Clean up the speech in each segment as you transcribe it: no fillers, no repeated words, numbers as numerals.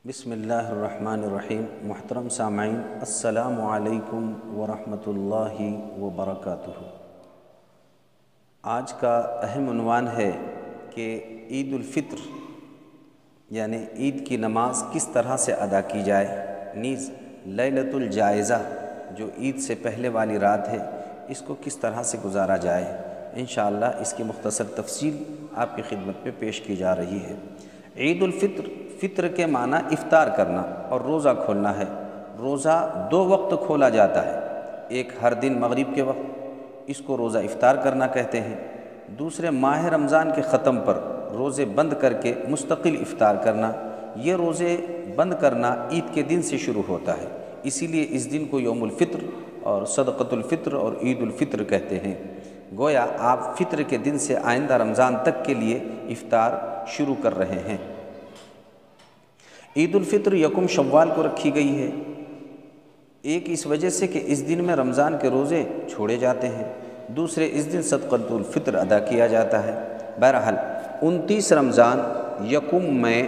بسم اللہ الرحمن الرحیم۔ محترم سامعین، السلام علیکم ورحمۃ اللہ وبرکاتہ۔ آج کا اہم عنوان ہے کہ عید الفطر یعنی عید کی نماز کس طرح سے ادا کی جائے، نیز لیلۃ الجائزہ جو عید سے پہلے والی رات ہے اس کو کس طرح سے گزارا جائے۔ انشاءاللہ اس کی مختصر تفصیل آپ کی خدمت میں پیش کی جا رہی ہے۔ عید الفطر، فطر کے معنی افطار کرنا اور روزہ کھولنا ہے۔ روزہ دو وقت کھولا جاتا ہے، ایک ہر دن مغرب کے وقت، اس کو روزہ افطار کرنا کہتے ہیں۔ دوسرے ماہ رمضان کے ختم پر روزے بند کر کے مستقل افطار کرنا۔ یہ روزے بند کرنا عید کے دن سے شروع ہوتا ہے، اسی لیے اس دن کو یوم الفطر اور صدقۃ الفطر اور عید الفطر کہتے ہیں۔ گویا آپ فطر کے دن سے آئندہ رمضان تک کے لیے افطار شروع کر رہے ہیں۔ عید الفطر یکم شوال کو رکھی گئی ہے، ایک اس وجہ سے کہ اس دن میں رمضان کے روزے چھوڑے جاتے ہیں، دوسرے اس دن صدقۃ الفطر ادا کیا جاتا ہے۔ بہرحال 29 رمضان یکم میں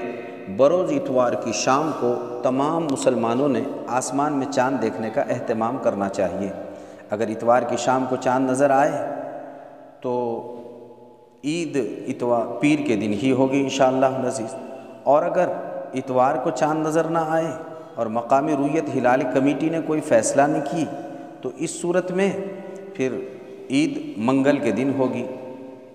بروز اتوار کی شام کو تمام مسلمانوں نے آسمان میں چاند دیکھنے کا اہتمام کرنا چاہیے۔ اگر اتوار کی شام کو چاند نظر آئے تو عید اتوار پیر کے دن ہی ہوگی انشاءاللہ العزیز، اور اگر اتوار کو چاند نظر نہ آئے اور مقامی رویت ہلالی کمیٹی نے کوئی فیصلہ نہیں کی تو اس صورت میں پھر عید منگل کے دن ہوگی۔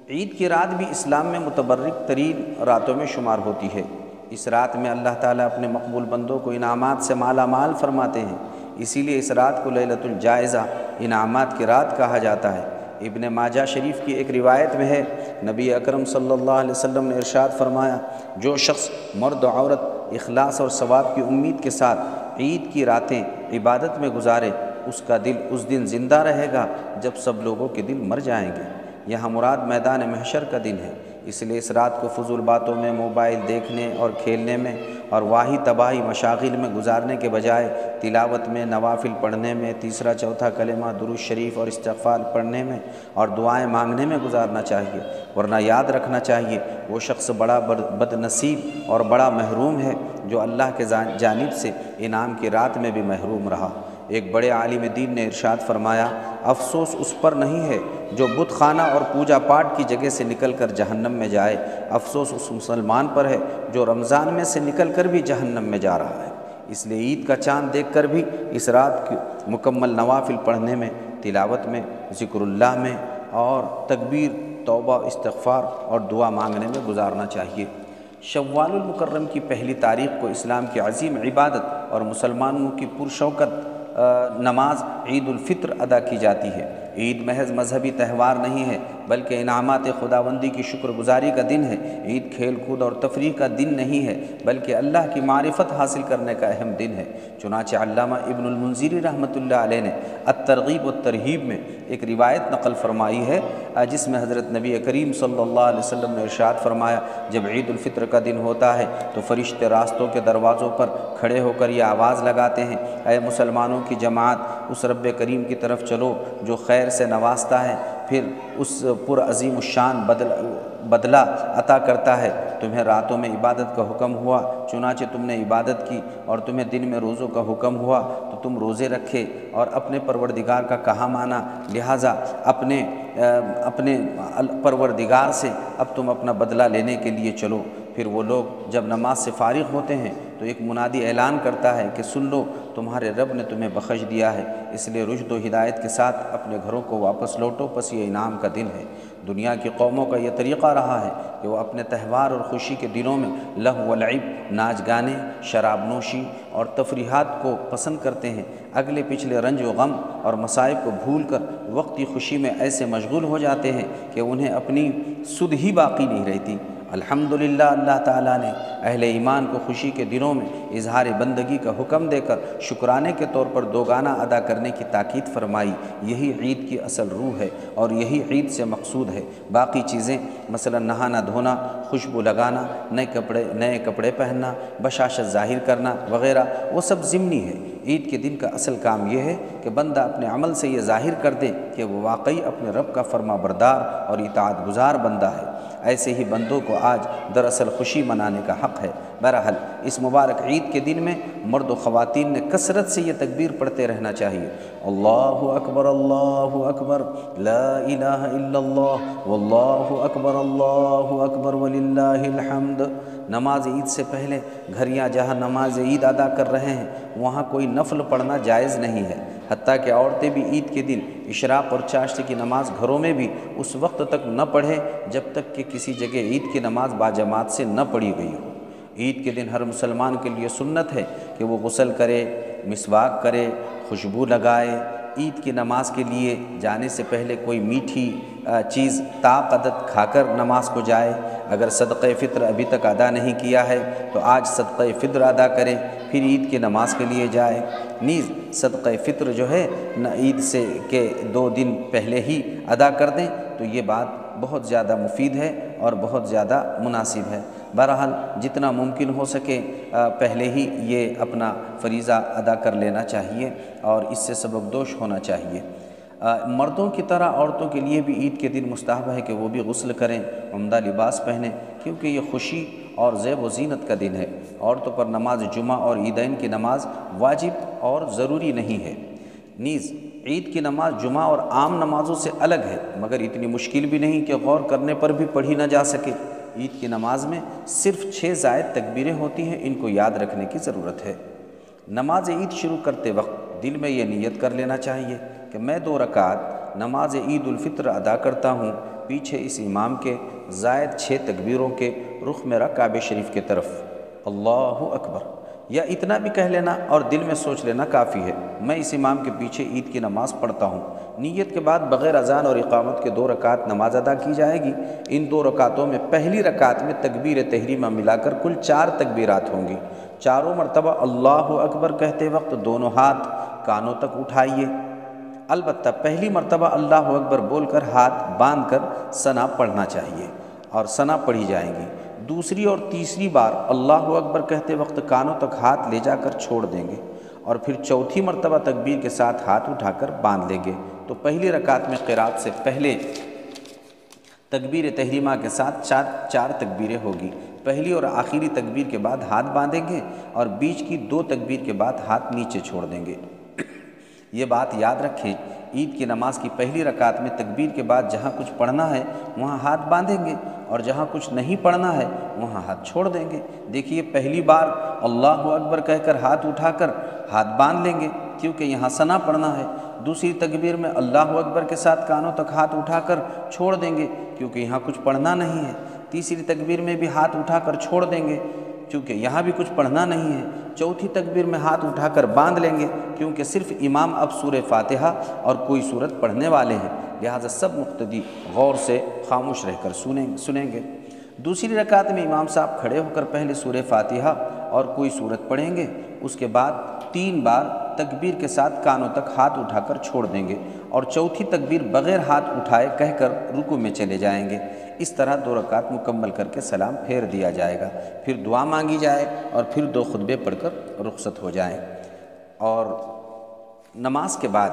عید کی رات بھی اسلام میں متبرک ترین راتوں میں شمار ہوتی ہے۔ اس رات میں اللہ تعالیٰ اپنے مقبول بندوں کو انعامات سے مالا مال فرماتے ہیں، اسی لیے اس رات کو لیلۃ الجائزہ انعامات کی رات کہا جاتا ہے۔ ابن ماجہ شریف کی ایک روایت میں ہے، نبی اکرم صلی اللہ علیہ وسلم نے ارشاد فرمایا، جو شخص مرد و عورت اخلاص اور ثواب کی امید کے ساتھ عید کی راتیں عبادت میں گزارے، اس کا دل اس دن زندہ رہے گا جب سب لوگوں کے دل مر جائیں گے۔ یہاں مراد میدان محشر کا دن ہے، اس لیے اس رات کو فضول باتوں میں، موبائل دیکھنے اور کھیلنے میں اور واہی تباہی مشاغل میں گزارنے کے بجائے تلاوت میں، نوافل پڑھنے میں، تیسرا چوتھا کلمہ، درود شریف اور استغفار پڑھنے میں اور دعائیں مانگنے میں گزارنا چاہیے، ورنہ یاد رکھنا چاہیے وہ شخص بڑا بد نصیب اور بڑا محروم ہے جو اللہ کے جانب سے انعام کی رات میں بھی محروم رہا۔ ایک بڑے عالم دین نے ارشاد فرمایا، افسوس اس پر نہیں ہے جو بت خانہ اور پوجا پاٹ کی جگہ سے نکل کر جہنم میں جائے، افسوس اس مسلمان پر ہے جو رمضان میں سے نکل کر بھی جہنم میں جا رہا ہے۔ اس لیے عید کا چاند دیکھ کر بھی اس رات کی مکمل نوافل پڑھنے میں، تلاوت میں، ذکر اللہ میں اور تکبیر، توبہ، استغفار اور دعا مانگنے میں گزارنا چاہیے۔ شوال المکرم کی پہلی تاریخ کو اسلام کی عظیم عبادت اور مسلمانوں کی پرشوکت نماز عید الفطر ادا کی جاتی ہے۔ عید محض مذہبی تہوار نہیں ہے بلکہ انعامات خداوندی کی شکر گزاری کا دن ہے۔ عید کھیل کود اور تفریح کا دن نہیں ہے بلکہ اللہ کی معرفت حاصل کرنے کا اہم دن ہے۔ چنانچہ علامہ ابن المنذری رحمۃ اللہ علیہ نے الترغیب والترہیب میں ایک روایت نقل فرمائی ہے جس میں حضرت نبی کریم صلی اللہ علیہ وسلم نے ارشاد فرمایا، جب عید الفطر کا دن ہوتا ہے تو فرشتے راستوں کے دروازوں پر کھڑے ہو کر یہ آواز لگاتے ہیں، اے مسلمانوں کی جماعت، اس رب کریم کی طرف چلو جو خیر سے نوازتا ہے، پھر اس پر عظیم الشان بدلہ عطا کرتا ہے۔ تمہیں راتوں میں عبادت کا حکم ہوا، چنانچہ تم نے عبادت کی، اور تمہیں دن میں روزوں کا حکم ہوا تو تم روزے رکھے اور اپنے پروردگار کا کہا مانا، لہٰذا اپنے پروردگار سے اب تم اپنا بدلہ لینے کے لیے چلو۔ پھر وہ لوگ جب نماز سے فارغ ہوتے ہیں تو ایک منادی اعلان کرتا ہے کہ سن لو، تمہارے رب نے تمہیں بخش دیا ہے، اس لیے رشد و ہدایت کے ساتھ اپنے گھروں کو واپس لوٹو، پس یہ انعام کا دن ہے۔ دنیا کی قوموں کا یہ طریقہ رہا ہے کہ وہ اپنے تہوار اور خوشی کے دنوں میں لہو و لعب، ناچ گانے، شراب نوشی اور تفریحات کو پسند کرتے ہیں، اگلے پچھلے رنج و غم اور مصائب کو بھول کر وقتی خوشی میں ایسے مشغول ہو جاتے ہیں کہ انہیں اپنی سدھ ہی باقی نہیں رہتی۔ الحمدللہ اللہ تعالیٰ نے اہل ایمان کو خوشی کے دنوں میں اظہار بندگی کا حکم دے کر شکرانے کے طور پر دوگانہ ادا کرنے کی تاکید فرمائی۔ یہی عید کی اصل روح ہے اور یہی عید سے مقصود ہے۔ باقی چیزیں مثلا نہانا دھونا، خوشبو لگانا، نئے کپڑے پہننا، بشاشت ظاہر کرنا وغیرہ وہ سب ضمنی ہے۔ عید کے دن کا اصل کام یہ ہے کہ بندہ اپنے عمل سے یہ ظاہر کر دے کہ وہ واقعی اپنے رب کا فرما بردار اور اطاعت گزار بندہ ہے۔ ایسے ہی بندوں کو آج دراصل خوشی منانے کا حق ہے۔ بہرحال اس مبارک عید کے دن میں مرد و خواتین نے کثرت سے یہ تکبیر پڑھتے رہنا چاہیے، اللہ اکبر لا الہ الا اللہ واللہ اکبر وللہ الحمد۔ نماز عید سے پہلے گھر جہاں نماز عید ادا کر رہے ہیں وہاں کوئی نفل پڑھنا جائز نہیں ہے، حتیٰ کہ عورتیں بھی عید کے دن اشراق اور چاشت کی نماز گھروں میں بھی اس وقت تک نہ پڑھیں جب تک کہ کسی جگہ عید کی نماز باجماعت سے نہ پڑھی گئی ہو۔ عید کے دن ہر مسلمان کے لیے سنت ہے کہ وہ غسل کرے، مسواک کرے، خوشبو لگائے، عید کی نماز کے لیے جانے سے پہلے کوئی میٹھی چیز طاقت کھا کر نماز کو جائے۔ اگر صدقہ فطر ابھی تک ادا نہیں کیا ہے تو آج صدقہ فطر ادا کریں، پھر عید کی نماز کے لیے جائے۔ نیز صدقہ فطر جو ہے عید سے کے 2 دن پہلے ہی ادا کر دیں تو یہ بات بہت زیادہ مفید ہے اور بہت زیادہ مناسب ہے۔ بہرحال جتنا ممکن ہو سکے پہلے ہی یہ اپنا فریضہ ادا کر لینا چاہیے اور اس سے سبکدوش ہونا چاہیے۔ مردوں کی طرح عورتوں کے لیے بھی عید کے دن مستحب ہے کہ وہ بھی غسل کریں، عمدہ لباس پہنیں، کیونکہ یہ خوشی اور زیب و زینت کا دن ہے۔ عورتوں پر نماز جمعہ اور عیدین کی نماز واجب اور ضروری نہیں ہے۔ نیز عید کی نماز جمعہ اور عام نمازوں سے الگ ہے، مگر اتنی مشکل بھی نہیں کہ غور کرنے پر بھی پڑھی نہ جا سکے۔ عید کی نماز میں صرف 6 زائد تکبیریں ہوتی ہیں، ان کو یاد رکھنے کی ضرورت ہے۔ نماز عید شروع کرتے وقت دل میں یہ نیت کر لینا چاہیے کہ میں 2 رکعت نماز عید الفطر ادا کرتا ہوں، پیچھے اس امام کے زائد 6 تکبیروں کے، رخ میرا کعبہ شریف کی طرف، اللہ اکبر، یا اتنا بھی کہہ لینا اور دل میں سوچ لینا کافی ہے میں اس امام کے پیچھے عید کی نماز پڑھتا ہوں۔ نیت کے بعد بغیر اذان اور اقامت کے 2 رکعت نماز ادا کی جائے گی۔ ان 2 رکعتوں میں پہلی رکعت میں تکبیر تحریمہ ملا کر کل 4 تکبیرات ہوں گی۔ چاروں مرتبہ اللہ اکبر کہتے وقت دونوں ہاتھ کانوں تک اٹھائیے، البتہ پہلی مرتبہ اللہ اکبر بول کر ہاتھ باندھ کر ثنا پڑھنا چاہیے اور ثنا پڑھی جائیں گی۔ دوسری اور تیسری بار اللہ اکبر کہتے وقت کانوں تک ہاتھ لے جا کر چھوڑ دیں گے اور پھر چوتھی مرتبہ تکبیر کے ساتھ ہاتھ اٹھا کر باندھ لیں گے۔ تو پہلی رکعت میں قرات سے پہلے تکبیر تحریمہ کے ساتھ 4 تکبیریں ہوگی۔ پہلی اور آخری تکبیر کے بعد ہاتھ باندھیں گے اور بیچ کی 2 تکبیر کے بعد ہاتھ نیچے چھوڑ دیں گے۔ یہ بات یاد رکھیں، عید کی نماز کی پہلی رکعت میں تکبیر کے بعد جہاں کچھ پڑھنا ہے وہاں ہاتھ باندھیں گے اور جہاں کچھ نہیں پڑھنا ہے وہاں ہاتھ چھوڑ دیں گے۔ دیکھیے پہلی بار اللہ اکبر کہہ کر ہاتھ اٹھا کر ہاتھ باندھ لیں گے کیونکہ یہاں ثنا پڑھنا ہے۔ دوسری تکبیر میں اللہ اکبر کے ساتھ کانوں تک ہاتھ اٹھا کر چھوڑ دیں گے کیونکہ یہاں کچھ پڑھنا نہیں ہے۔ تیسری تکبیر میں بھی ہاتھ اٹھا کر چھوڑ دیں گے کیونکہ یہاں بھی کچھ پڑھنا نہیں ہے۔ چوتھی تکبیر میں ہاتھ اٹھا کر باندھ لیں گے کیونکہ صرف امام اب سورہ فاتحہ اور کوئی سورت پڑھنے والے ہیں، لہٰذا سب مقتدی غور سے خاموش رہ کر سنیں گے۔ دوسری رکعت میں امام صاحب کھڑے ہو کر پہلے سورہ فاتحہ اور کوئی سورت پڑھیں گے، اس کے بعد 3 بار تکبیر کے ساتھ کانوں تک ہاتھ اٹھا کر چھوڑ دیں گے اور چوتھی تکبیر بغیر ہاتھ اٹھائے کہہ کر رکوع میں چلے جائیں گے۔ اس طرح 2 رکعت مکمل کر کے سلام پھیر دیا جائے گا، پھر دعا مانگی جائے اور پھر 2 خطبے پڑھ کر رخصت ہو جائیں۔ اور نماز کے بعد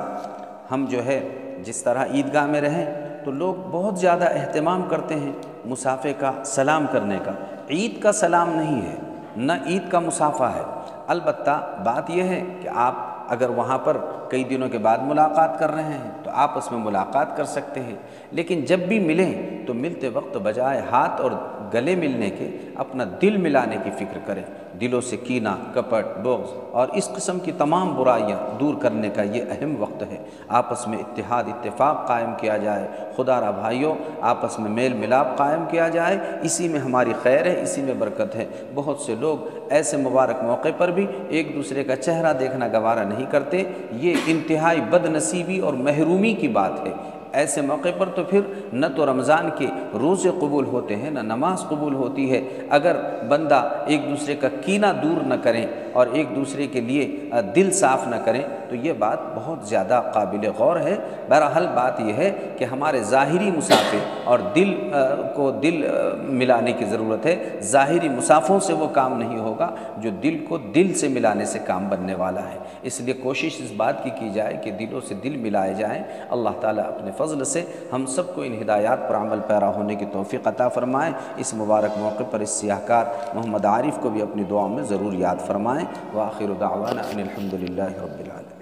ہم جو ہے جس طرح عیدگاہ میں رہیں تو لوگ بہت زیادہ اہتمام کرتے ہیں مصافحے کا، سلام کرنے کا۔ عید کا سلام نہیں ہے، نہ عید کا مصافحہ ہے، البتہ بات یہ ہے کہ آپ اگر وہاں پر کئی دنوں کے بعد ملاقات کر رہے ہیں تو آپس میں ملاقات کر سکتے ہیں، لیکن جب بھی ملیں تو ملتے وقت بجائے ہاتھ اور گلے ملنے کے اپنا دل ملانے کی فکر کریں۔ دلوں سے کینہ، کپٹ، بغض اور اس قسم کی تمام برائیاں دور کرنے کا یہ اہم وقت ہے۔ آپس میں اتحاد اتفاق قائم کیا جائے، خدا را بھائیوں آپس میں میل ملاپ قائم کیا جائے، اسی میں ہماری خیر ہے، اسی میں برکت ہے۔ بہت سے لوگ ایسے مبارک موقع پر بھی ایک دوسرے کا چہرہ دیکھنا گوارا نہیں کرتے، یہ انتہائی بد نصیبی اور محرومی کی بات ہے۔ ایسے موقع پر تو پھر نہ تو رمضان کے روزے قبول ہوتے ہیں، نہ نماز قبول ہوتی ہے۔ اگر بندہ ایک دوسرے کا کینہ دور نہ کریں اور ایک دوسرے کے لیے دل صاف نہ کریں تو یہ بات بہت زیادہ قابل غور ہے۔ بہرحال بات یہ ہے کہ ہمارے ظاہری مسافے اور دل کو دل ملانے کی ضرورت ہے۔ ظاہری مسافوں سے وہ کام نہیں ہوگا جو دل کو دل سے ملانے سے کام بننے والا ہے۔ اس لیے کوشش اس بات کی جائے کہ دلوں سے دل ملائے جائیں۔ اللہ تعالیٰ اپنے فضل سے ہم سب کو ان ہدایات پر عمل پیرا ہونے کی توفیق عطا فرمائیں۔ اس مبارک موقع پر اس سیاہ کار محمد عارف کو بھی اپنی دعاؤں میں ضرور یاد فرمائیں۔ وآخر دعوانا ان الحمد للہ رب العالمین۔